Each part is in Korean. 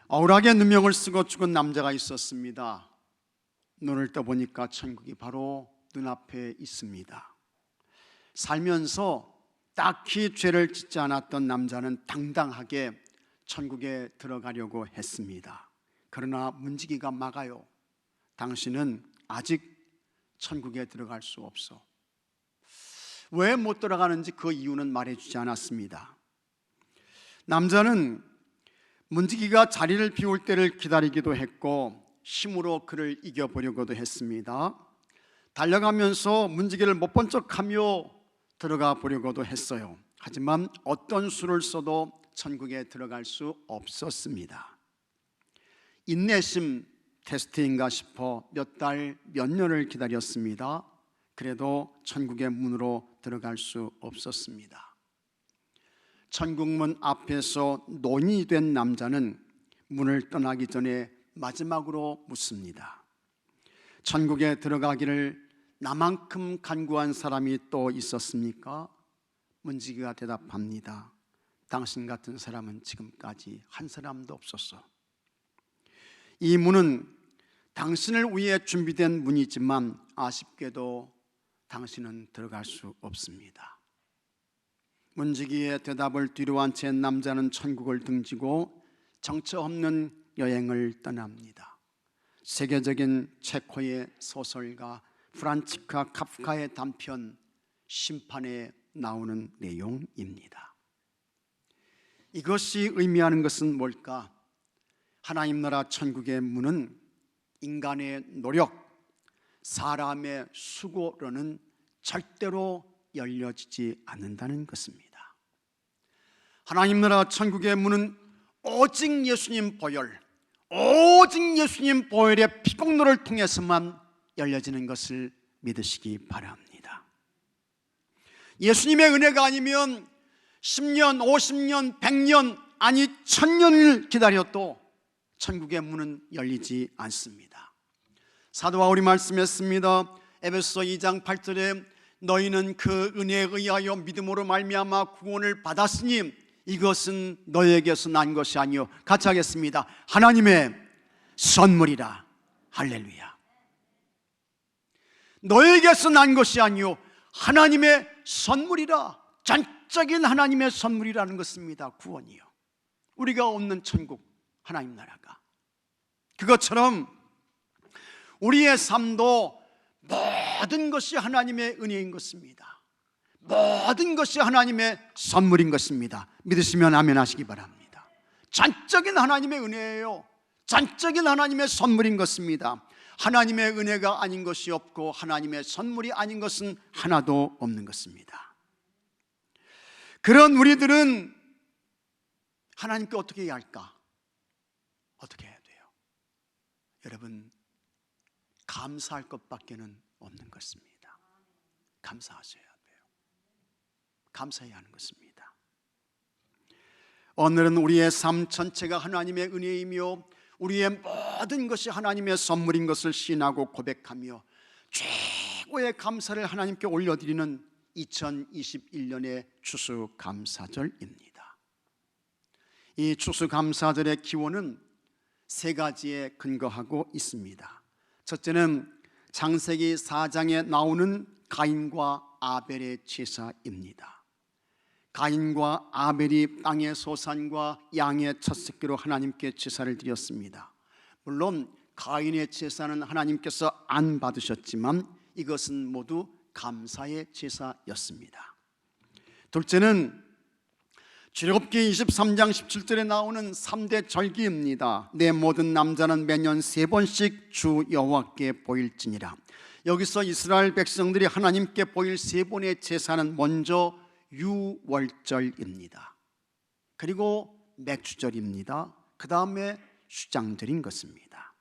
억울하게 누명을 쓰고 죽은 남자가 있었습니다. 눈을 떠보니까 천국이 바로 눈앞에 있습니다. 살면서 딱히 죄를 짓지 않았던 남자는 당당하게 천국에 들어가려고 했습니다. 그러나 문지기가 막아요. 당신은 아직 천국에 들어갈 수 없어. 왜 못 들어가는지 그 이유는 말해주지 않았습니다. 남자는 문지기가 자리를 비울 때를 기다리기도 했고 힘으로 그를 이겨보려고도 했습니다. 달려가면서 문지기를 못 본 척하며 들어가 보려고도 했어요. 하지만 어떤 수를 써도 천국에 들어갈 수 없었습니다. 인내심 테스트인가 싶어 몇 달, 몇 년을 기다렸습니다. 그래도 천국의 문으로 들어갈 수 없었습니다. 천국문 앞에서 논이 된 남자는 문을 떠나기 전에 마지막으로 묻습니다. 천국에 들어가기를 나만큼 간구한 사람이 또 있었습니까? 문지기가 대답합니다. 당신 같은 사람은 지금까지 한 사람도 없었어. 이 문은 당신을 위해 준비된 문이지만 아쉽게도 당신은 들어갈 수 없습니다. 문지기의 대답을 뒤로한 채 남자는 천국을 등지고 정처 없는 여행을 떠납니다. 세계적인 체코의 소설가 프란치스카 카프카의 단편 심판에 나오는 내용입니다. 이것이 의미하는 것은 뭘까? 하나님 나라 천국의 문은 인간의 노력, 사람의 수고로는 절대로 열려지지 않는다는 것입니다. 하나님 나라 천국의 문은 오직 예수님 보혈, 오직 예수님 보혈의 피공로를 통해서만 열려지는 것을 믿으시기 바랍니다. 예수님의 은혜가 아니면 10년, 50년, 100년, 아니 1000년을 기다려도 천국의 문은 열리지 않습니다. 사도 바울이 말씀했습니다. 에베소 2장 8절에 너희는 그 은혜에 의하여 믿음으로 말미암아 구원을 받았으니 이것은 너에게서 난 것이 아니요, 같이 하겠습니다. 하나님의 선물이라. 할렐루야. 너에게서 난 것이 아니요, 하나님의 선물이라. 전적인 하나님의 선물이라는 것입니다. 구원이요, 우리가 얻는 천국, 하나님 나라가. 그것처럼 우리의 삶도 모든 것이 하나님의 은혜인 것입니다. 모든 것이 하나님의 선물인 것입니다. 믿으시면 아멘 하시기 바랍니다. 전적인 하나님의 은혜예요. 전적인 하나님의 선물인 것입니다. 하나님의 은혜가 아닌 것이 없고 하나님의 선물이 아닌 것은 하나도 없는 것입니다. 그런 우리들은 하나님께 어떻게 해야 할까? 어떻게 해야 돼요? 여러분, 감사할 것밖에는 없는 것입니다. 감사하셔야 돼요. 감사해야 하는 것입니다. 오늘은 우리의 삶 전체가 하나님의 은혜이며 우리의 모든 것이 하나님의 선물인 것을 시인하고 고백하며 최고의 감사를 하나님께 올려드리는 2021년의 추수감사절입니다. 이 추수감사절의 기원은 세 가지에 근거하고 있습니다. 첫째는 창세기 4장에 나오는 가인과 아벨의 제사입니다. 가인과 아벨이 땅의 소산과 양의 첫 새끼로 하나님께 제사를 드렸습니다. 물론 가인의 제사는 하나님께서 안 받으셨지만 이것은 모두 감사의 제사였습니다. 둘째는 출애굽기 23장 17절에 나오는 3대 절기입니다. 내 모든 남자는 매년 3번씩 주 여호와께 보일지니라. 여기서 이스라엘 백성들이 하나님께 보일 3번의 제사는 먼저 유월절입니다. 그리고 맥주절입니다. 그 다음에 수장절인 것입니다.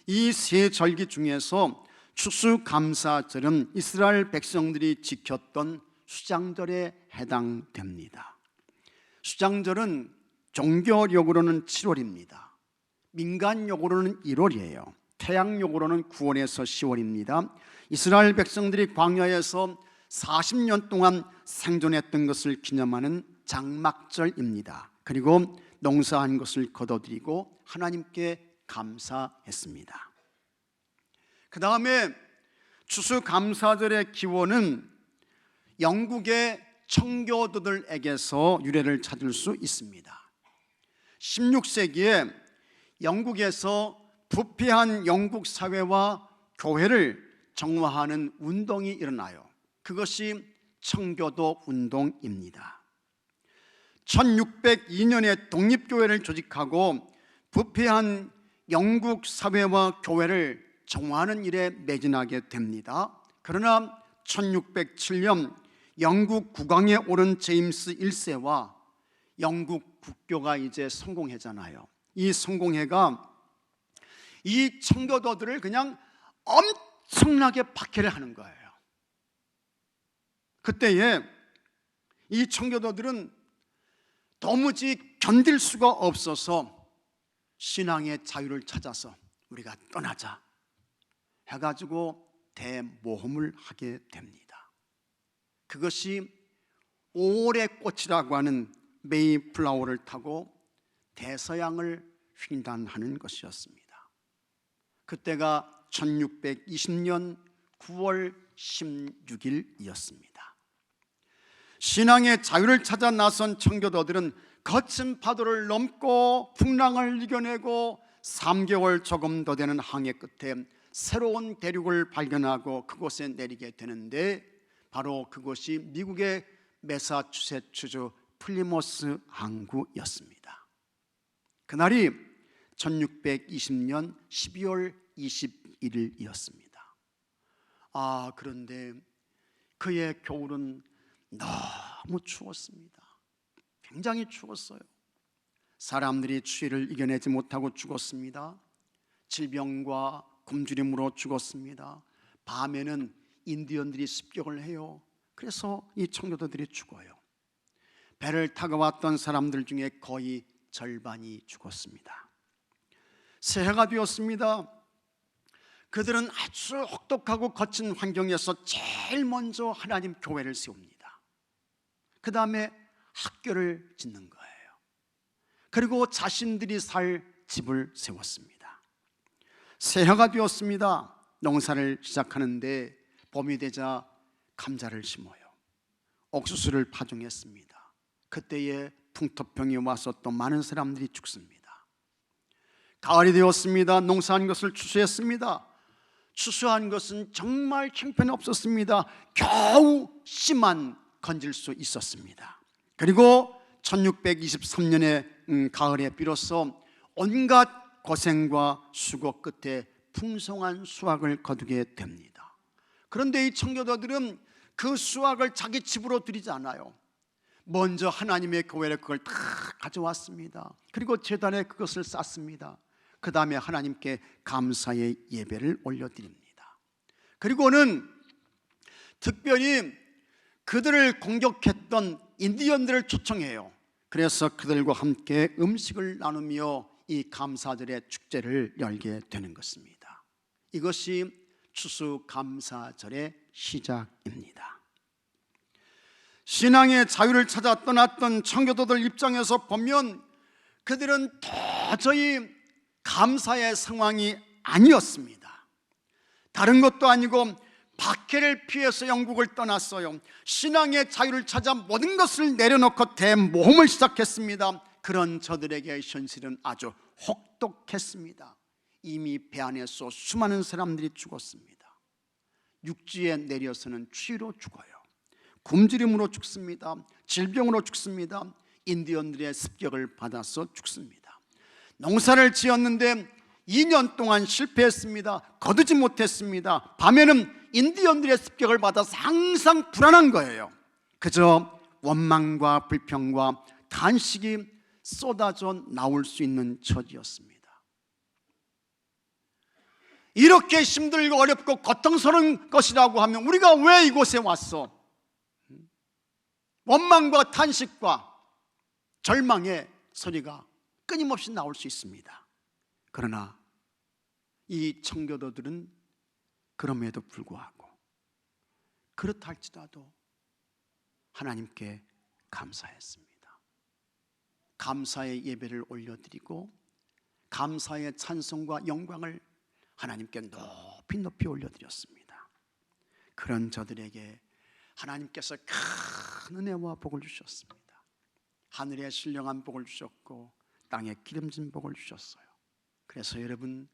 이 세 절기 중에서 추수감사절은 이스라엘 백성들이 지켰던 수장절에 해당됩니다. 수장절은 종교력으로는 7월입니다. 민간력으로는 1월이에요. 태양력으로는 9월에서 10월입니다. 이스라엘 백성들이 광야에서 40년 동안 생존했던 것을 기념하는 장막절입니다. 그리고 농사한 것을 거둬들이고 하나님께 감사했습니다. 그 다음에 추수감사절의 기원은 영국의 청교도들에게서 유래를 찾을 수 있습니다. 16세기에 영국에서 부패한 영국 사회와 교회를 정화하는 운동이 일어나요. 그것이 청교도 운동입니다. 1602년에 독립교회를 조직하고 부패한 영국 사회와 교회를 정화하는 일에 매진하게 됩니다. 그러나 1607년 영국 국왕에 오른 제임스 1세와 영국 국교가 이제 성공회잖아요. 이 성공회가 이 청교도들을 그냥 엄청나게 박해를 하는 거예요. 그때에 이 청교도들은 도무지 견딜 수가 없어서 신앙의 자유를 찾아서 우리가 떠나자 해가지고 대모험을 하게 됩니다. 그것이 5월의 꽃이라고 하는 메이플라워를 타고 대서양을 횡단하는 것이었습니다. 그때가 1620년 9월 16일이었습니다. 신앙의 자유를 찾아 나선 청교도들은 거친 파도를 넘고 풍랑을 이겨내고 3개월 조금 더 되는 항해 끝에 새로운 대륙을 발견하고 그곳에 내리게 되는데 바로 그곳이 미국의 매사추세츠주 플리모스 항구였습니다. 그날이 1620년 12월 21일이었습니다. 그런데 그의 겨울은 너무 추웠습니다. 굉장히 추웠어요. 사람들이 추위를 이겨내지 못하고 죽었습니다. 질병과 굶주림으로 죽었습니다. 밤에는 인디언들이 습격을 해요. 그래서 이 청교도들이 죽어요. 배를 타고 왔던 사람들 중에 거의 절반이 죽었습니다. 새해가 되었습니다. 그들은 아주 혹독하고 거친 환경에서 제일 먼저 하나님 교회를 세웁니다. 그 다음에 학교를 짓는 거예요. 그리고 자신들이 살 집을 세웠습니다. 새해가 되었습니다. 농사를 시작하는데 봄이 되자 감자를 심어요. 옥수수를 파종했습니다. 그때에 풍토병이 와서 또 많은 사람들이 죽습니다. 가을이 되었습니다. 농사한 것을 추수했습니다. 추수한 것은 정말 형편없었습니다. 겨우 씨만 건질 수 있었습니다. 그리고 1623년의 가을에 비로소 온갖 고생과 수고 끝에 풍성한 수확을 거두게 됩니다. 그런데 이 청교도들은 그 수확을 자기 집으로 들이지 않아요. 먼저 하나님의 교회에 그걸 다 가져왔습니다. 그리고 제단에 그것을 쌓습니다. 그 다음에 하나님께 감사의 예배를 올려드립니다. 그리고는 특별히 그들을 공격했던 인디언들을 초청해요. 그래서 그들과 함께 음식을 나누며 이 감사절의 축제를 열게 되는 것입니다. 이것이 추수감사절의 시작입니다. 신앙의 자유를 찾아 떠났던 청교도들 입장에서 보면 그들은 도저히 감사의 상황이 아니었습니다. 다른 것도 아니고 박해를 피해서 영국을 떠났어요. 신앙의 자유를 찾아 모든 것을 내려놓고 대모험을 시작했습니다. 그런 저들에게 현실은 아주 혹독했습니다. 이미 배 안에서 수많은 사람들이 죽었습니다. 육지에 내려서는 추위로 죽어요. 굶주림으로 죽습니다. 질병으로 죽습니다. 인디언들의 습격을 받아서 죽습니다. 농사를 지었는데 2년 동안 실패했습니다. 거두지 못했습니다. 밤에는 인디언들의 습격을 받아서 항상 불안한 거예요. 그저 원망과 불평과 탄식이 쏟아져 나올 수 있는 처지였습니다. 이렇게 힘들고 어렵고 고통스러운 것이라고 하면 우리가 왜 이곳에 왔어? 원망과 탄식과 절망의 소리가 끊임없이 나올 수 있습니다. 그러나 이 청교도들은 그럼에도 불구하고 그렇다 할지라도 하나님께 감사했습니다. 감사의 예배를 올려드리고 감사의 찬송과 영광을 하나님께 높이 높이 올려드렸습니다. 그런 저들에게 하나님께서 큰 은혜와 복을 주셨습니다. 하늘에 신령한 복을 주셨고 땅에 기름진 복을 주셨어요. 그래서 여러분,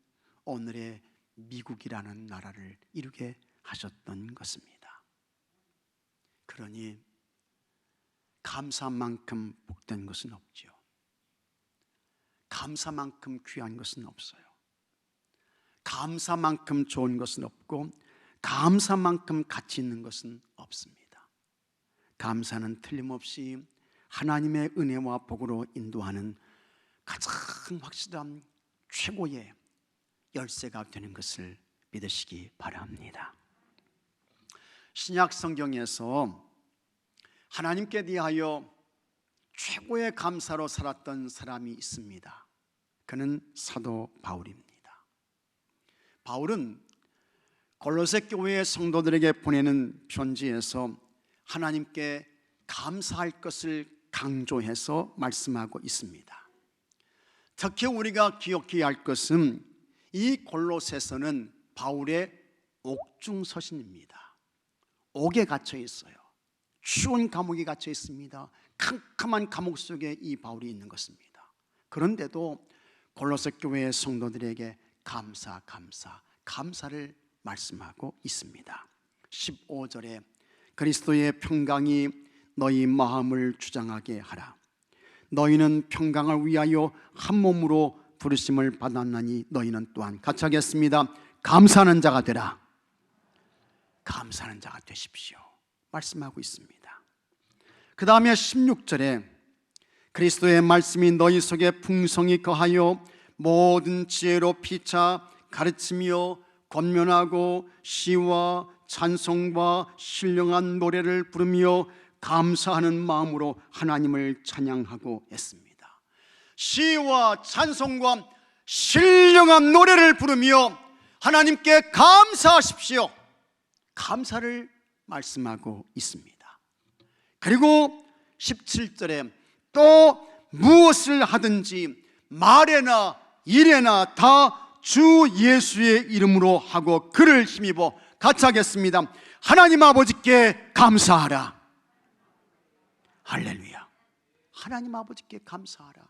오늘의 미국이라는 나라를 이루게 하셨던 것입니다. 그러니 감사만큼 복된 것은 없죠. 감사만큼 귀한 것은 없어요. 감사만큼 좋은 것은 없고 감사만큼 가치 있는 것은 없습니다. 감사는 틀림없이 하나님의 은혜와 복으로 인도하는 가장 확실한 최고의 열쇠가 되는 것을 믿으시기 바랍니다. 신약 성경에서 하나님께 대하여 최고의 감사로 살았던 사람이 있습니다. 그는 사도 바울입니다. 바울은 골로새 교회의 성도들에게 보내는 편지에서 하나님께 감사할 것을 강조해서 말씀하고 있습니다. 특히 우리가 기억해야 할 것은 이 골로새서는 바울의 옥중서신입니다. 옥에 갇혀 있어요. 추운 감옥에 갇혀 있습니다. 캄캄한 감옥 속에 이 바울이 있는 것입니다. 그런데도 골로새 교회의 성도들에게 감사를 말씀하고 있습니다. 15절에 그리스도의 평강이 너희 마음을 주장하게 하라. 너희는 평강을 위하여 한 몸으로 부르심을 받았나니 너희는 또한 같이 하겠습니다. 감사하는 자가 되라. 감사하는 자가 되십시오 말씀하고 있습니다. 그 다음에 16절에 그리스도의 말씀이 너희 속에 풍성히 거하여 모든 지혜로 피차 가르치며 권면하고 시와 찬송과 신령한 노래를 부르며 감사하는 마음으로 하나님을 찬양하고 했습니다. 시와 찬송과 신령한 노래를 부르며 하나님께 감사하십시오. 감사를 말씀하고 있습니다. 그리고 17절에 또 무엇을 하든지 말에나 일에나 다 주 예수의 이름으로 하고 그를 힘입어 같이 하겠습니다. 하나님 아버지께 감사하라. 할렐루야. 하나님 아버지께 감사하라.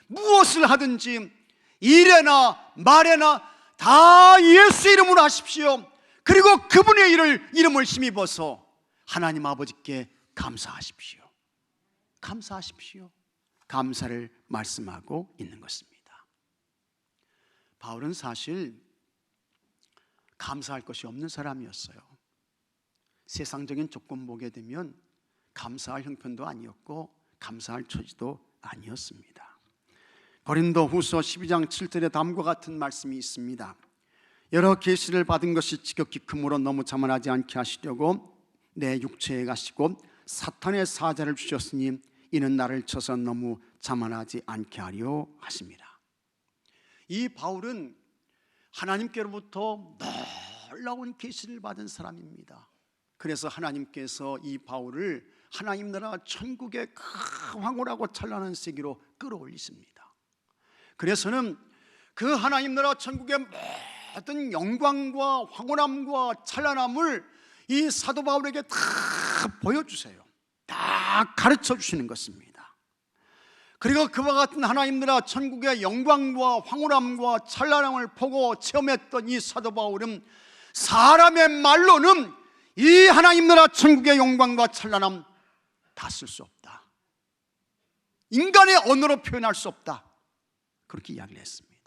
무엇을 하든지 일에나 말에나 다 예수 이름으로 하십시오. 그리고 그분의 이름을 힘입어서 하나님 아버지께 감사하십시오. 감사하십시오. 감사를 말씀하고 있는 것입니다. 바울은 사실 감사할 것이 없는 사람이었어요. 세상적인 조건 보게 되면 감사할 형편도 아니었고 감사할 처지도 아니었습니다. 고린도후서 12장 7절에 다음과 같은 말씀이 있습니다. 여러 계시를 받은 것이 지극히 크므로 너무 자만하지 않게 하시려고 내 육체에 가시고 사탄의 사자를 주셨으니 이는 나를 쳐서 너무 자만하지 않게 하려 하십니다. 이 바울은 하나님께로부터 놀라운 계시를 받은 사람입니다. 그래서 하나님께서 이 바울을 하나님 나라 천국의 큰 황홀하고 찬란한 세계로 끌어올리십니다. 그래서는 그 하나님 나라 천국의 모든 영광과 황홀함과 찬란함을 이 사도 바울에게 다 보여주세요. 다 가르쳐 주시는 것입니다. 그리고 그와 같은 하나님 나라 천국의 영광과 황홀함과 찬란함을 보고 체험했던 이 사도 바울은 사람의 말로는 이 하나님 나라 천국의 영광과 찬란함 다 쓸 수 없다. 인간의 언어로 표현할 수 없다. 그렇게 이야기를 했습니다.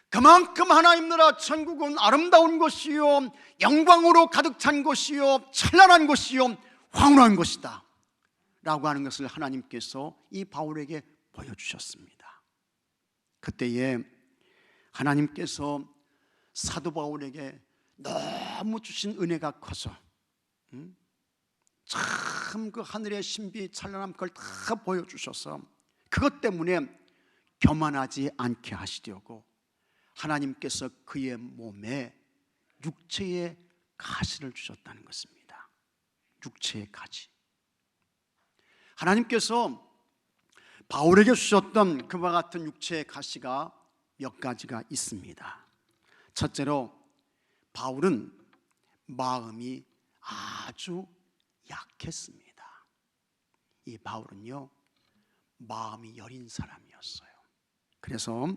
그만큼 하나님 나라 천국은 아름다운 곳이요 영광으로 가득 찬 곳이요 찬란한 곳이요 황홀한 것이다 라고 하는 것을 하나님께서 이 바울에게 보여주셨습니다. 그때에 하나님께서 사도 바울에게 너무 주신 은혜가 커서 참 그 하늘의 신비 찬란한 걸 다 보여주셔서 그것 때문에 교만하지 않게 하시려고 하나님께서 그의 몸에 육체의 가시를 주셨다는 것입니다. 육체의 가시. 하나님께서 바울에게 주셨던 그와 같은 육체의 가시가 몇 가지가 있습니다. 첫째로 바울은 마음이 아주 약했습니다. 이 바울은요, 마음이 여린 사람이었어요. 그래서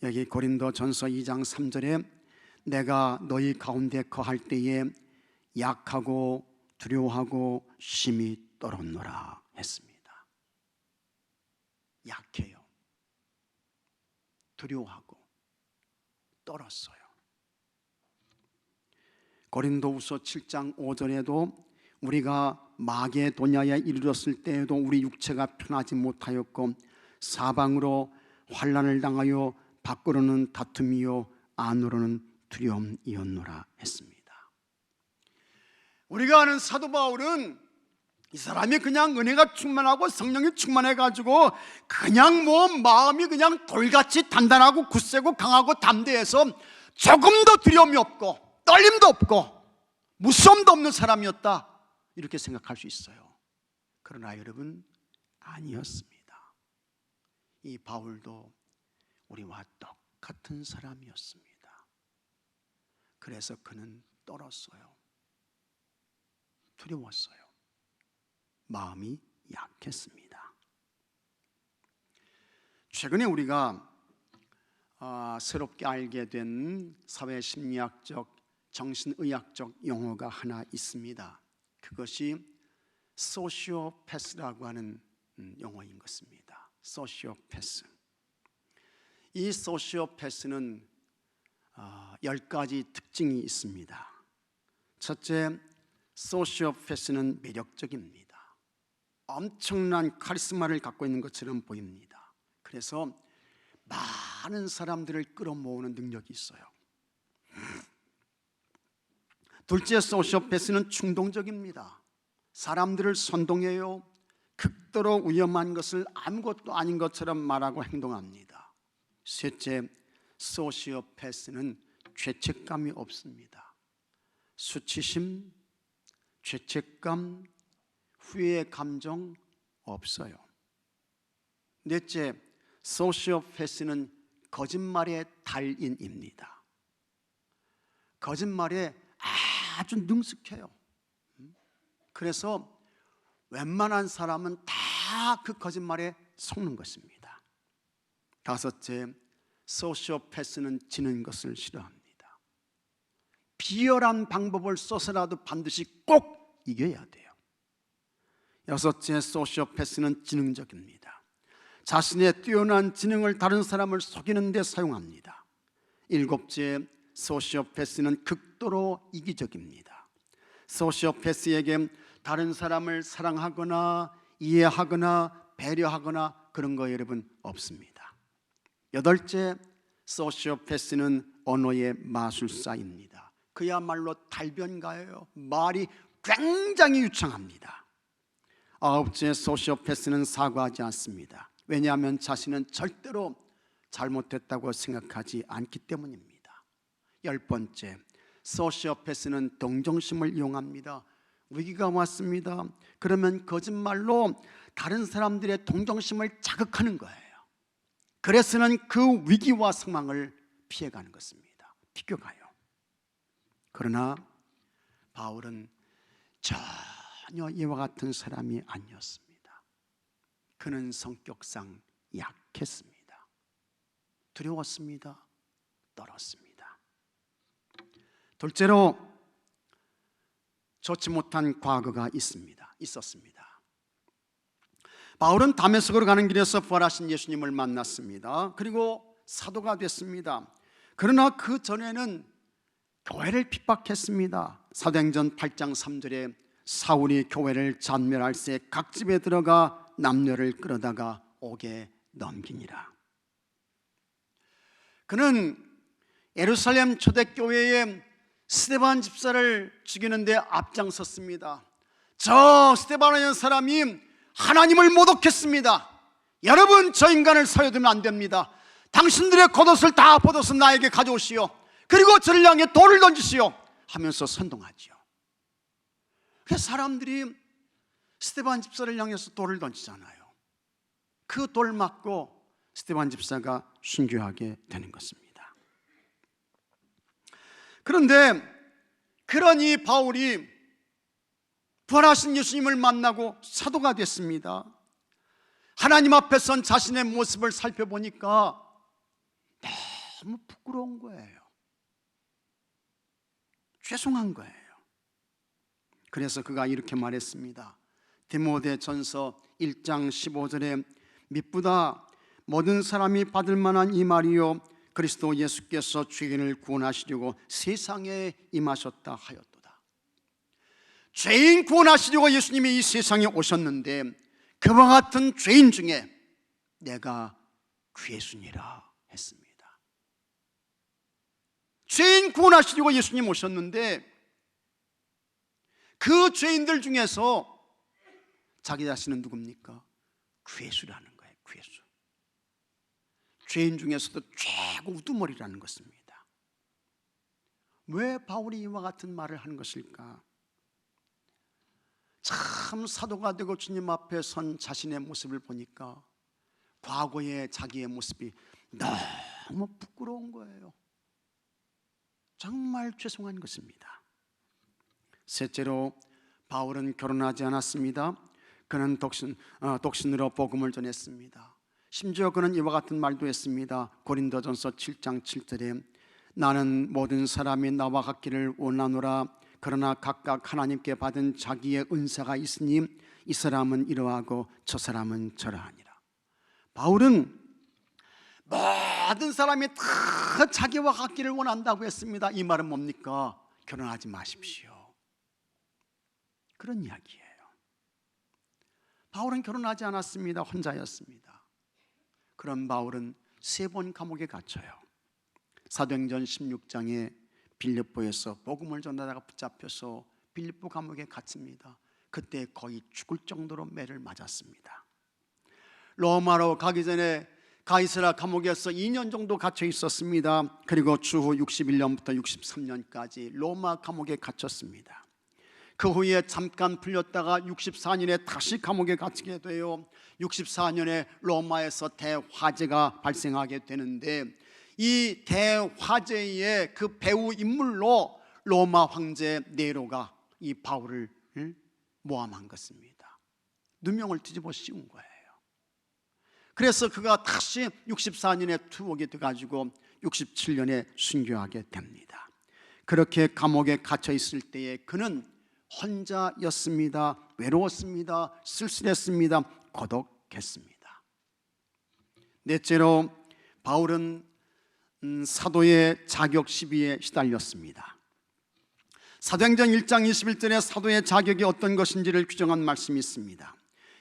여기 고린도전서 2장 3절에 내가 너희 가운데 거할 때에 약하고 두려워하고 심히 떨었노라 했습니다. 약해요. 두려워하고 떨었어요. 고린도후서 7장 5절에도 우리가 마게도냐에 이르렀을 때에도 우리 육체가 편하지 못하였고 사방으로 환난을 당하여 밖으로는 다툼이요 안으로는 두려움이었노라 했습니다. 우리가 아는 사도 바울은 이 사람이 그냥 은혜가 충만하고 성령이 충만해가지고 그냥 마음이 그냥 돌같이 단단하고 굳세고 강하고 담대해서 조금도 두려움이 없고 떨림도 없고 무서움도 없는 사람이었다, 이렇게 생각할 수 있어요. 그러나 여러분, 아니었습니다. 이 바울도 우리와 똑같은 사람이었습니다. 그래서 그는 떨었어요. 두려웠어요. 마음이 약했습니다. 최근에 우리가 새롭게 알게 된 사회심리학적, 정신의학적 용어가 하나 있습니다. 그것이 소시오패스라고 하는 용어인 것입니다. 소시오패스. 이 소시오패스는 10가지 특징이 있습니다. 첫째, 소시오패스는 매력적입니다. 엄청난 카리스마를 갖고 있는 것처럼 보입니다. 그래서 많은 사람들을 끌어모으는 능력이 있어요. 둘째, 소시오패스는 충동적입니다. 사람들을 선동해요. 극도로 위험한 것을 아무것도 아닌 것처럼 말하고 행동합니다. 셋째, 소시오패스는 죄책감이 없습니다. 수치심, 죄책감, 후회의 감정 없어요. 넷째, 소시오패스는 거짓말의 달인입니다. 거짓말에 아주 능숙해요. 그래서 웬만한 사람은 다 그 거짓말에 속는 것입니다. 다섯째, 소시오패스는 지는 것을 싫어합니다. 비열한 방법을 써서라도 반드시 꼭 이겨야 돼요. 여섯째, 소시오패스는 지능적입니다. 자신의 뛰어난 지능을 다른 사람을 속이는 데 사용합니다. 일곱째, 소시오패스는 극도로 이기적입니다. 소시오패스에게 다른 사람을 사랑하거나 이해하거나 배려하거나 그런 거 여러분 없습니다. 여덟째, 소시오패스는 언어의 마술사입니다. 그야말로 달변가예요. 말이 굉장히 유창합니다. 아홉째, 소시오패스는 사과하지 않습니다. 왜냐하면 자신은 절대로 잘못했다고 생각하지 않기 때문입니다. 열 번째, 소시오패스는 동정심을 이용합니다. 위기가 왔습니다. 그러면 거짓말로 다른 사람들의 동정심을 자극하는 거예요. 그래서는 그 위기와 상황을 피해가는 것입니다. 비껴가요. 그러나 바울은 전혀 이와 같은 사람이 아니었습니다. 그는 성격상 약했습니다. 두려웠습니다. 떨었습니다. 둘째로, 좋지 못한 과거가 있었습니다. 바울은 다메섹으로 가는 길에서 부활하신 예수님을 만났습니다. 그리고 사도가 됐습니다. 그러나 그 전에는 교회를 핍박했습니다. 사도행전 8장 3절에 사울이 교회를 잔멸할새 각 집에 들어가 남녀를 끌어다가 옥에 넘기니라. 그는 예루살렘 초대교회에 스데반 집사를 죽이는 데 앞장섰습니다. 저 스데반이라는 사람이 하나님을 모독했습니다. 여러분, 저 인간을 사여두면 안 됩니다. 당신들의 겉옷을 다 벗어서 나에게 가져오시오. 그리고 저를 향해 돌을 던지시오 하면서 선동하지요. 그래서 사람들이 스데반 집사를 향해서 돌을 던지잖아요. 그 돌 맞고 스데반 집사가 순교하게 되는 것입니다. 그런데 그러니 바울이 부활하신 예수님을 만나고 사도가 됐습니다. 하나님 앞에 선 자신의 모습을 살펴보니까 너무 부끄러운 거예요. 죄송한 거예요. 그래서 그가 이렇게 말했습니다. 디모데전서 1장 15절에 미쁘다 모든 사람이 받을 만한 이 말이요 그리스도 예수께서 죄인을 구원하시려고 세상에 임하셨다 하였도다. 죄인 구원하시려고 예수님이 이 세상에 오셨는데 그와 같은 죄인 중에 내가 괴순이라 했습니다. 죄인 구원하시려고 예수님 오셨는데 그 죄인들 중에서 자기 자신은 누굽니까? 괴수라는 거예요. 괴수. 죄인 중에서도 최고 우두머리라는 것입니다. 왜 바울이 이와 같은 말을 하는 것일까? 참 사도가 되고 주님 앞에 선 자신의 모습을 보니까 과거의 자기의 모습이 너무 부끄러운 거예요. 정말 죄송한 것입니다. 셋째로 바울은 결혼하지 않았습니다. 그는 독신으로 복음을 전했습니다. 심지어 그는 이와 같은 말도 했습니다. 고린도전서 7장 7절에 나는 모든 사람이 나와 같기를 원하노라. 그러나 각각 하나님께 받은 자기의 은사가 있으니 이 사람은 이러하고 저 사람은 저러하니라. 바울은 모든 사람이 다 자기와 같기를 원한다고 했습니다. 이 말은 뭡니까? 결혼하지 마십시오. 그런 이야기예요. 바울은 결혼하지 않았습니다. 혼자였습니다. 그런 바울은 3번 감옥에 갇혀요. 사도행전 16장에 빌립보에서 복음을 전하다가 붙잡혀서 빌립보 감옥에 갇힙니다. 그때 거의 죽을 정도로 매를 맞았습니다. 로마로 가기 전에 가이사랴 감옥에서 2년 정도 갇혀 있었습니다. 그리고 추후 61년부터 63년까지 로마 감옥에 갇혔습니다. 그 후에 잠깐 풀렸다가 64년에 다시 감옥에 갇히게 돼요. 64년에 로마에서 대화재가 발생하게 되는데 이 대화재의 그 배후 인물로 로마 황제 네로가 이 바울을 모함한 것입니다. 누명을 뒤집어 씌운 거예요. 그래서 그가 다시 64년에 투옥이 돼가지고 67년에 순교하게 됩니다. 그렇게 감옥에 갇혀 있을 때에 그는 혼자였습니다. 외로웠습니다. 쓸쓸했습니다. 고독했습니다. 넷째로 바울은 사도의 자격 시비에 시달렸습니다. 사도행전 1장 21절에 사도의 자격이 어떤 것인지를 규정한 말씀이 있습니다.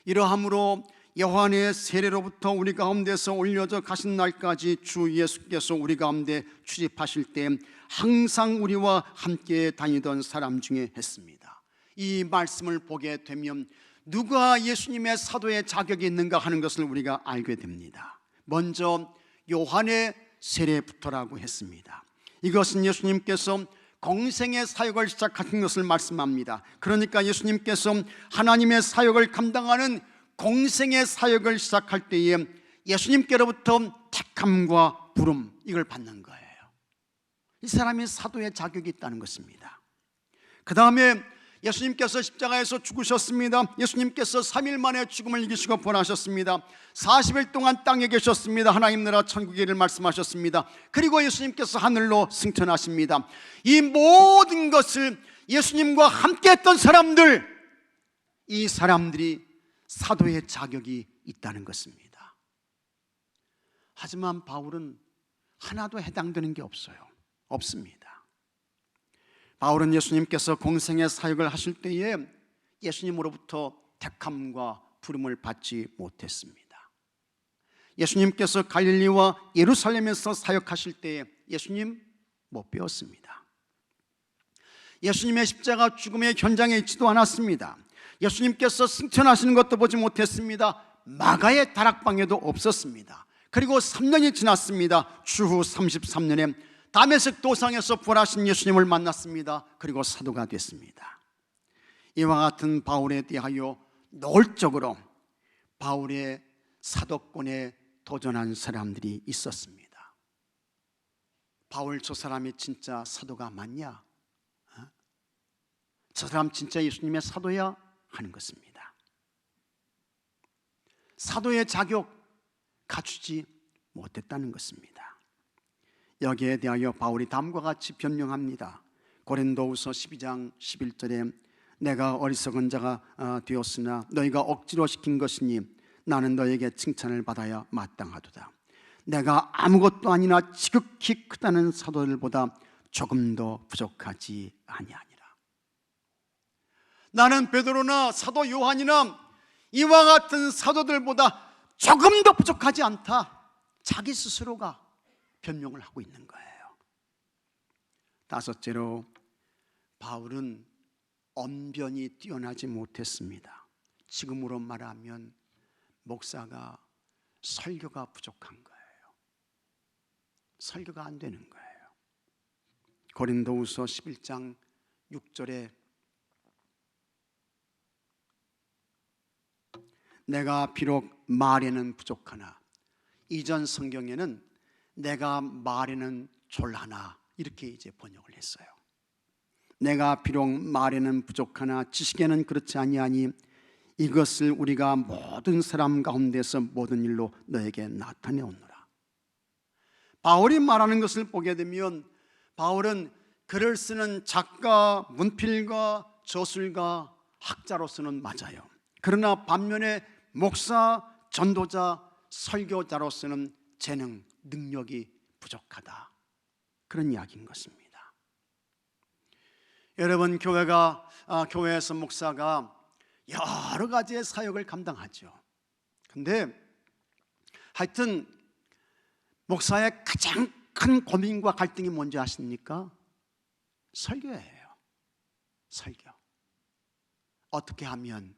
이러함으로 요한의 세례로부터 우리 가운데서 올려져 가신 날까지 주 예수께서 우리 가운데 출입하실 때 항상 우리와 함께 다니던 사람 중에 했습니다. 이 말씀을 보게 되면 누가 예수님의 사도의 자격이 있는가 하는 것을 우리가 알게 됩니다. 먼저 요한의 세례부터라고 했습니다. 이것은 예수님께서 공생의 사역을 시작하신 것을 말씀합니다. 그러니까 예수님께서 하나님의 사역을 감당하는 공생의 사역을 시작할 때에 예수님께로부터 택함과 부름, 이걸 받는 거예요. 이 사람이 사도의 자격이 있다는 것입니다. 그 다음에 예수님께서 십자가에서 죽으셨습니다. 예수님께서 3일 만에 죽음을 이기시고 부활하셨습니다. 40일 동안 땅에 계셨습니다. 하나님 나라 천국의 일을 말씀하셨습니다. 그리고 예수님께서 하늘로 승천하십니다. 이 모든 것을 예수님과 함께 했던 사람들, 이 사람들이 사도의 자격이 있다는 것입니다. 하지만 바울은 하나도 해당되는 게 없습니다. 바울은 예수님께서 공생의 사역을 하실 때에 예수님으로부터 택함과 부름을 받지 못했습니다. 예수님께서 갈릴리와 예루살렘에서 사역하실 때에 예수님 못 배웠습니다. 예수님의 십자가 죽음의 현장에 있지도 않았습니다. 예수님께서 승천하시는 것도 보지 못했습니다. 마가의 다락방에도 없었습니다. 그리고 3년이 지났습니다. 추후 33년에 다메섹 도상에서 부활하신 예수님을 만났습니다. 그리고 사도가 됐습니다. 이와 같은 바울에 대하여 노골적으로 바울의 사도권에 도전한 사람들이 있었습니다. 바울 저 사람이 진짜 사도가 맞냐? 저 사람 진짜 예수님의 사도야? 하는 것입니다. 사도의 자격 갖추지 못했다는 것입니다. 여기에 대하여 바울이 다음과 같이 변명합니다. 고린도후서 12장 11절에 내가 어리석은 자가 되었으나 너희가 억지로 시킨 것이니 나는 너에게 칭찬을 받아야 마땅하도다. 내가 아무것도 아니나 지극히 크다는 사도들보다 조금도 부족하지 아니하니라. 나는 베드로나 사도 요한이나 이와 같은 사도들보다 조금도 부족하지 않다. 자기 스스로가 변명을 하고 있는 거예요. 다섯째로 바울은 언변이 뛰어나지 못했습니다. 지금으로 말하면 목사가 설교가 부족한 거예요. 설교가 안 되는 거예요. 고린도후서 11장 6절에 내가 비록 말에는 부족하나, 이전 성경에는 내가 말에는 졸하나 이렇게 이제 번역을 했어요. 내가 비록 말에는 부족하나 지식에는 그렇지 아니하니 이것을 우리가 모든 사람 가운데서 모든 일로 너에게 나타내오노라. 바울이 말하는 것을 보게 되면 바울은 글을 쓰는 작가, 문필가, 저술가, 학자로서는 맞아요. 그러나 반면에 목사, 전도자, 설교자로서는 재능, 능력이 부족하다. 그런 이야기인 것입니다. 여러분, 교회에서 목사가 여러 가지의 사역을 감당하죠. 근데 하여튼 목사의 가장 큰 고민과 갈등이 뭔지 아십니까? 설교예요. 설교. 어떻게 하면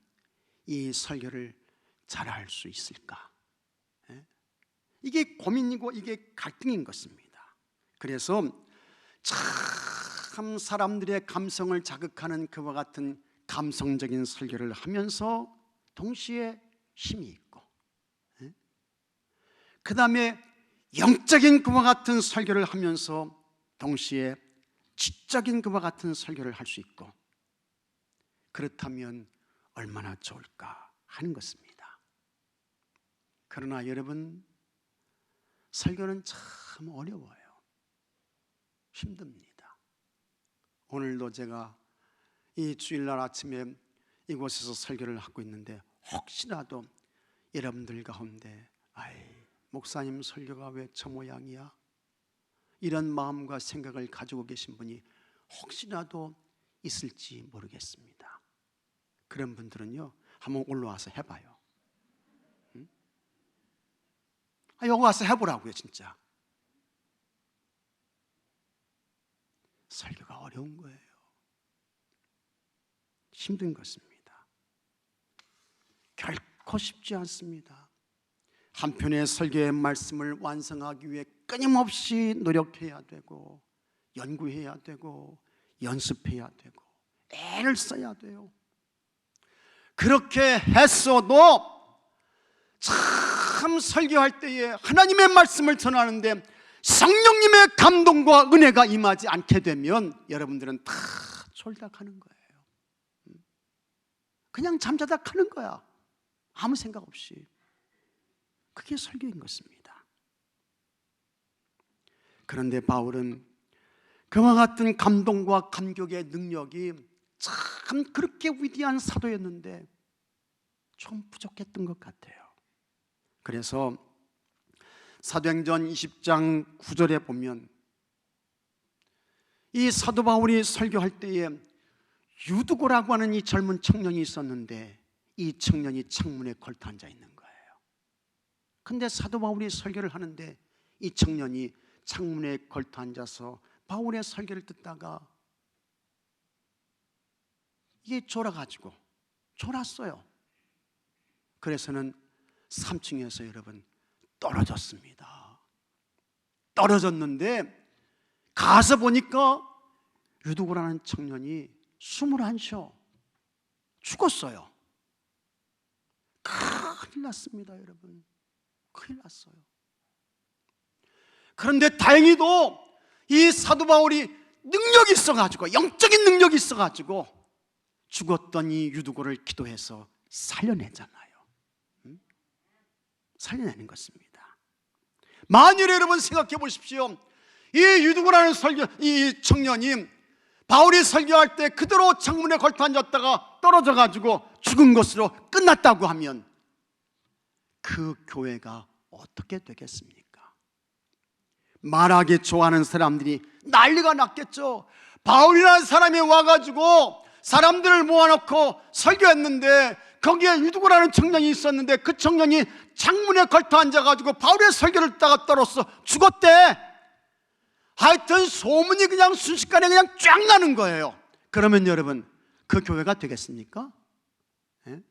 이 설교를 잘할 수 있을까? 이게 고민이고 이게 갈등인 것입니다. 그래서 참 사람들의 감성을 자극하는 그와 같은 감성적인 설교를 하면서 동시에 힘이 있고, 그 다음에 영적인 그와 같은 설교를 하면서 동시에 지적인 그와 같은 설교를 할 수 있고, 그렇다면 얼마나 좋을까 하는 것입니다. 그러나 여러분, 설교는 참 어려워요. 힘듭니다. 오늘도 제가 이 주일날 아침에 이곳에서 설교를 하고 있는데 혹시라도 여러분들 가운데 목사님 설교가 왜 저 모양이야? 이런 마음과 생각을 가지고 계신 분이 혹시라도 있을지 모르겠습니다. 그런 분들은요, 한번 올라와서 해봐요. 응? 여기 와서 해보라고요. 진짜 설교가 어려운 거예요. 힘든 것입니다. 결코 쉽지 않습니다. 한편의 설교의 말씀을 완성하기 위해 끊임없이 노력해야 되고, 연구해야 되고, 연습해야 되고, 애를 써야 돼요. 그렇게 했어도 참 설교할 때에 하나님의 말씀을 전하는데 성령님의 감동과 은혜가 임하지 않게 되면 여러분들은 다 졸닥하는 거예요. 그냥 잠자다 가는 거야. 아무 생각 없이. 그게 설교인 것입니다. 그런데 바울은 그와 같은 감동과 감격의 능력이 참 그렇게 위대한 사도였는데 좀 부족했던 것 같아요. 그래서 사도행전 20장 9절에 보면 이 사도 바울이 설교할 때에 유두고라고 하는 이 젊은 청년이 있었는데 이 청년이 창문에 걸터 앉아 있는 거예요. 근데 사도 바울이 설교를 하는데 이 청년이 창문에 걸터 앉아서 바울의 설교를 듣다가 이게 졸았어요. 그래서는 3층에서 여러분 떨어졌습니다. 떨어졌는데 가서 보니까 유두고라는 청년이 숨을 안 쉬어 죽었어요. 큰일 났습니다, 여러분. 큰일 났어요. 그런데 다행히도 이 사도 바울이 능력이 있어가지고, 영적인 능력이 있어가지고 죽었던 이 유두고를 기도해서 살려내잖아요. 살려내는 것입니다. 만일 여러분 생각해 보십시오. 이 유두고라는 이 청년이 바울이 설교할 때 그대로 창문에 걸터 앉았다가 떨어져가지고 죽은 것으로 끝났다고 하면 그 교회가 어떻게 되겠습니까? 말하기 좋아하는 사람들이 난리가 났겠죠. 바울이라는 사람이 와가지고 사람들을 모아놓고 설교했는데 거기에 유두고라는 청년이 있었는데 그 청년이 창문에 걸터 앉아가지고 바울의 설교를 듣다가 떨어져 죽었대. 하여튼 소문이 그냥 순식간에 그냥 쫙 나는 거예요. 그러면 여러분, 그 교회가 되겠습니까? 예?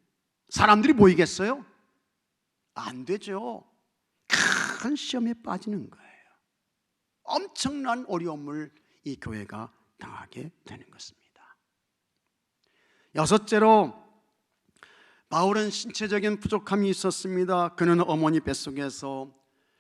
사람들이 모이겠어요? 안 되죠. 큰 시험에 빠지는 거예요. 엄청난 어려움을 이 교회가 당하게 되는 것입니다. 여섯째로, 바울은 신체적인 부족함이 있었습니다. 그는 어머니 뱃속에서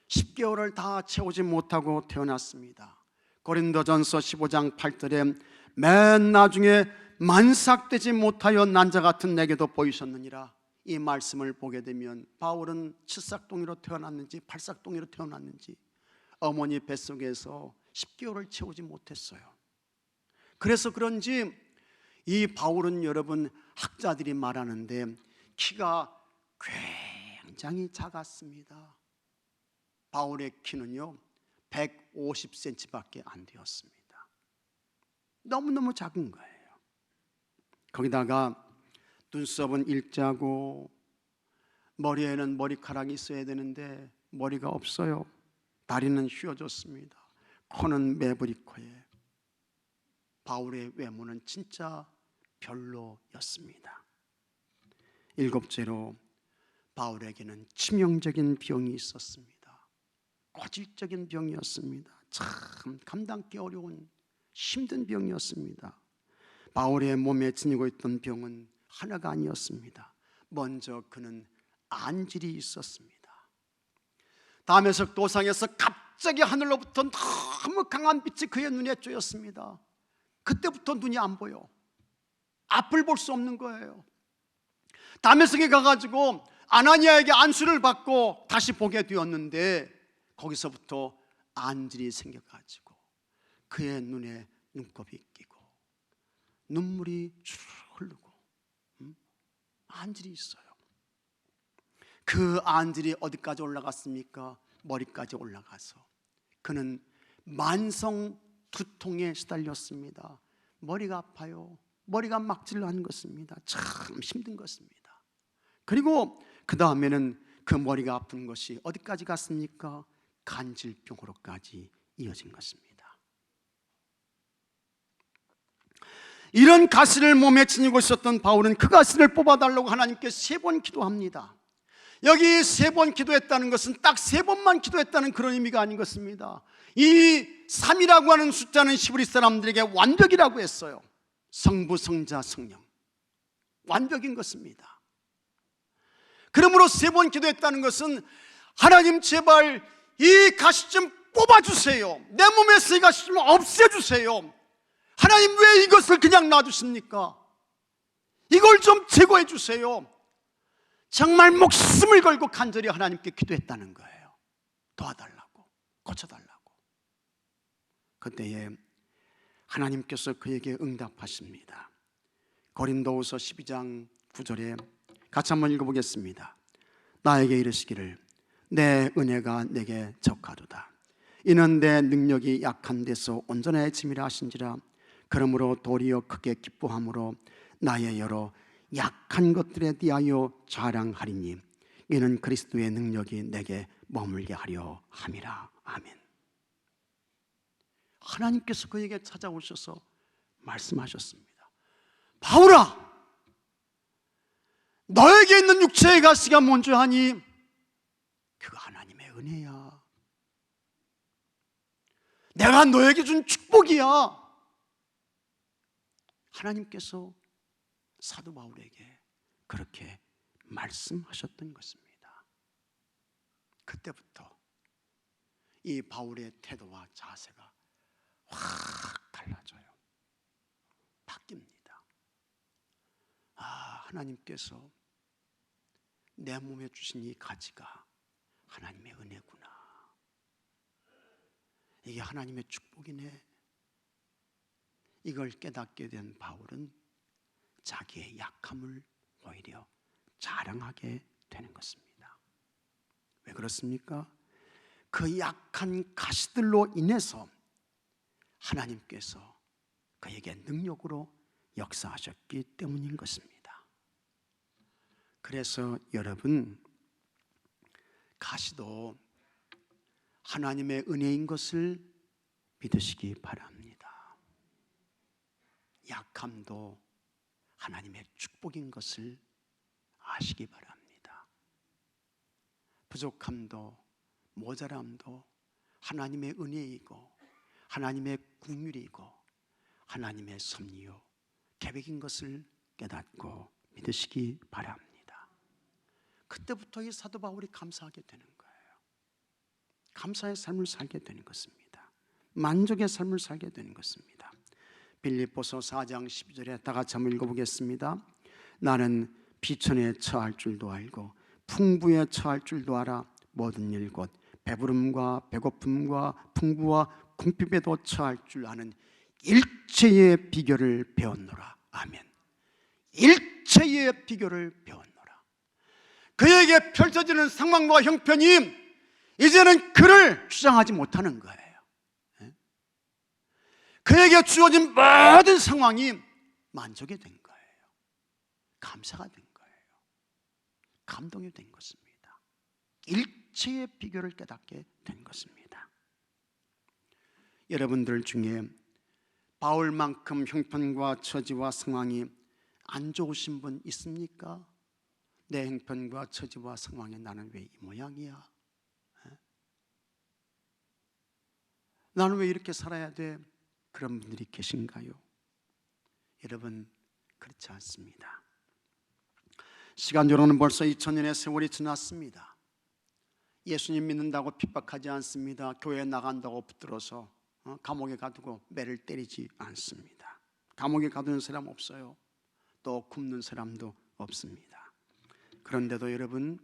10개월을 다 채우지 못하고 태어났습니다. 고린도전서 15장 8절에 맨 나중에 만삭되지 못하여 난자 같은 내게도 보이셨느니라, 이 말씀을 보게 되면 바울은 칠삭동이로 태어났는지 팔삭동이로 태어났는지 어머니 뱃속에서 10개월을 채우지 못했어요. 그래서 그런지 이 바울은 여러분, 학자들이 말하는데 키가 굉장히 작았습니다. 바울의 키는요 150cm밖에 안 되었습니다. 너무너무 작은 거예요. 거기다가 눈썹은 일자고 머리에는 머리카락이 있어야 되는데 머리가 없어요. 다리는 휘어졌습니다. 코는 매부리 코에. 바울의 외모는 진짜 별로였습니다. 일곱째로, 바울에게는 치명적인 병이 있었습니다. 고질적인 병이었습니다. 참 감당하기 어려운 힘든 병이었습니다. 바울의 몸에 지니고 있던 병은 하나가 아니었습니다. 먼저 그는 안질이 있었습니다. 다메섹 도상에서 갑자기 하늘로부터 너무 강한 빛이 그의 눈에 쬐었습니다. 그때부터 눈이 안 보여. 앞을 볼 수 없는 거예요. 다메섹에 가가지고 아나니아에게 안수를 받고 다시 보게 되었는데 거기서부터 안질이 생겨가지고 그의 눈에 눈곱이 끼고 눈물이 쭉 흐르고 안질이 있어요. 그 안질이 어디까지 올라갔습니까? 머리까지 올라가서 그는 만성 두통에 시달렸습니다. 머리가 아파요. 머리가 막질난 것입니다. 참 힘든 것입니다. 그리고 그 다음에는 그 머리가 아픈 것이 어디까지 갔습니까? 간질병으로까지 이어진 것입니다. 이런 가시를 몸에 지니고 있었던 바울은 그 가시를 뽑아달라고 하나님께 3번 기도합니다. 여기 3번 기도했다는 것은 딱 3번만 기도했다는 그런 의미가 아닌 것입니다. 이 3이라고 하는 숫자는 히브리 사람들에게 완벽이라고 했어요. 성부, 성자, 성령, 완벽인 것입니다. 그러므로 3번 기도했다는 것은 하나님 제발 이 가시 좀 뽑아주세요. 내 몸에서 이 가시 좀 없애주세요. 하나님 왜 이것을 그냥 놔두십니까? 이걸 좀 제거해 주세요. 정말 목숨을 걸고 간절히 하나님께 기도했다는 거예요. 도와달라고, 고쳐달라고. 그때에 하나님께서 그에게 응답하십니다. 고린도후서 12장 9절에 같이 한번 읽어보겠습니다. 나에게 이르시기를 내 은혜가 내게 적하도다. 이는 내 능력이 약한 데서 온전해짐이라 하신지라. 그러므로 도리어 크게 기뻐함으로 나의 여러 약한 것들에 대하여 자랑하리니 이는 그리스도의 능력이 내게 머물게 하려 함이라. 아멘. 하나님께서 그에게 찾아오셔서 말씀하셨습니다. 바울아, 너에게 있는 육체의 가시가 뭔지 아니? 그거 하나님의 은혜야. 내가 너에게 준 축복이야. 하나님께서 사도 바울에게 그렇게 말씀하셨던 것입니다. 그때부터 이 바울의 태도와 자세가 확 달라져요. 바뀝니다. 하나님께서 내 몸에 주신 이 가지가 하나님의 은혜구나. 이게 하나님의 축복이네. 이걸 깨닫게 된 바울은 자기의 약함을 오히려 자랑하게 되는 것입니다. 왜 그렇습니까? 그 약한 가시들로 인해서 하나님께서 그에게 능력으로 역사하셨기 때문인 것입니다. 그래서 여러분, 가시도 하나님의 은혜인 것을 믿으시기 바랍니다. 약함도 하나님의 축복인 것을 아시기 바랍니다. 부족함도 모자람도 하나님의 은혜이고 하나님의 긍휼이고 하나님의 섭리요 계획인 것을 깨닫고 믿으시기 바랍니다. 그때부터 이 사도 바울이 감사하게 되는 거예요. 감사의 삶을 살게 되는 것입니다. 만족의 삶을 살게 되는 것입니다. 빌립보서 4장 12절에 다 같이 한번 읽어보겠습니다. 나는 비천에 처할 줄도 알고 풍부에 처할 줄도 알아. 모든 일 곧 배부름과 배고픔과 풍부와 궁핍에도 처할 줄 아는 일체의 비결을 배웠노라. 아멘. 일체의 비결을 배웠노라. 그에게 펼쳐지는 상황과 형편이 이제는 그를 주장하지 못하는 거예요. 그에게 주어진 모든 상황이 만족이 된 거예요. 감사가 된 거예요. 감동이 된 것입니다. 일체의 비결을 깨닫게 된 것입니다. 여러분들 중에 바울만큼 형편과 처지와 상황이 안 좋으신 분 있습니까? 내 형편과 처지와 상황에 나는 왜 이 모양이야? 나는 왜 이렇게 살아야 돼? 그런 분들이 계신가요? 여러분, 그렇지 않습니다. 시간적으로는 벌써 2000년의 세월이 지났습니다. 예수님 믿는다고 핍박하지 않습니다. 교회 나간다고 붙들어서 감옥에 가두고 매를 때리지 않습니다. 감옥에 가두는 사람 없어요. 또 굽는 사람도 없습니다. 그런데도 여러분,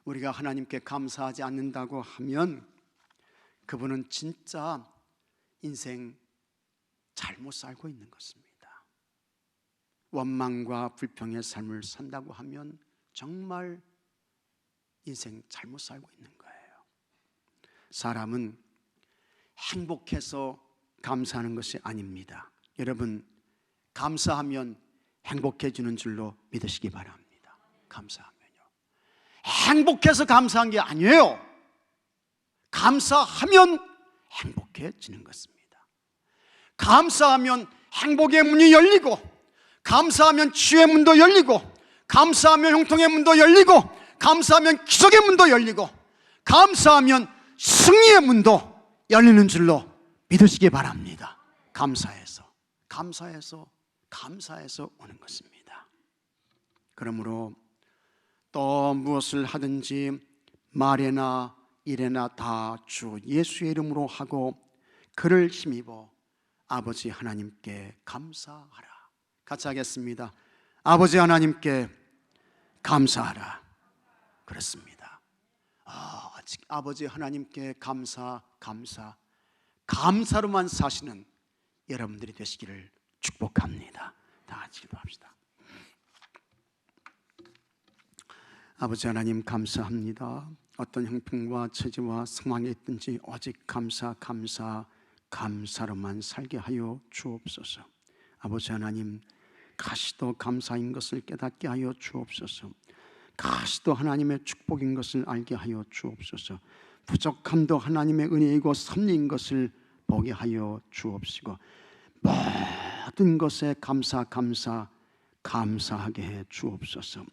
우리가 하나님께 감사하지 않는다고 하면 그분은 진짜 인생 잘못 살고 있는 것입니다. 원망과 불평의 삶을 산다고 하면 정말 인생 잘못 살고 있는 거예요. 사람은 행복해서 감사하는 것이 아닙니다. 여러분, 감사하면 행복해지는 줄로 믿으시기 바랍니다. 감사하면요. 행복해서 감사한 게 아니에요. 감사하면 행복해지는 것입니다. 감사하면 행복의 문이 열리고, 감사하면 치유의 문도 열리고, 감사하면 형통의 문도 열리고, 감사하면 기적의 문도 열리고, 감사하면 승리의 문도 열리는 줄로 믿으시기 바랍니다. 감사해서 오는 것입니다. 그러므로 또 무엇을 하든지 말에나 일에나 다 주 예수의 이름으로 하고 그를 힘입어 아버지 하나님께 감사하라. 같이 하겠습니다. 아버지 하나님께 감사하라. 그렇습니다. 아버지 하나님께 감사로만 사시는 여러분들이 되시기를 축복합니다. 다 같이 기도합시다. 아버지 하나님, 감사합니다. 어떤 형편과 처지와 상황에 있든지 오직 감사로만 살게 하여 주옵소서. 아버지 하나님, 가시도 감사인 것을 깨닫게 하여 주옵소서. 가시도 하나님의 축복인 것을 알게 하여 주옵소서. 부족함도 하나님의 은혜이고 섭리인 것을 보게 하여 주옵시고, 모든 것에 감사하게 해 주옵소서.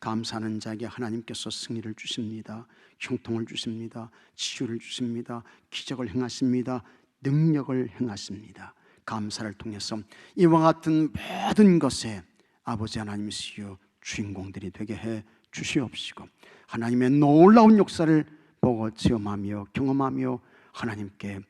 감사하는 자에게 하나님께서 승리를 주십니다. 형통을 주십니다. 치유를 주십니다. 기적을 행하십니다. 능력을 행하십니다. 감사를 통해서 이와 같은 모든 것에 아버지 하나님이시여 주인공들이 되게 해 주시옵시고, 하나님의 놀라운 역사를 보고 체험하며 경험하며 하나님께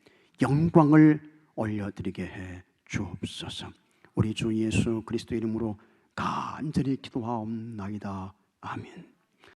영광을 올려드리게 해 주옵소서. 우리 주 예수 그리스도 이름으로 간절히 기도하옵나이다. 아멘.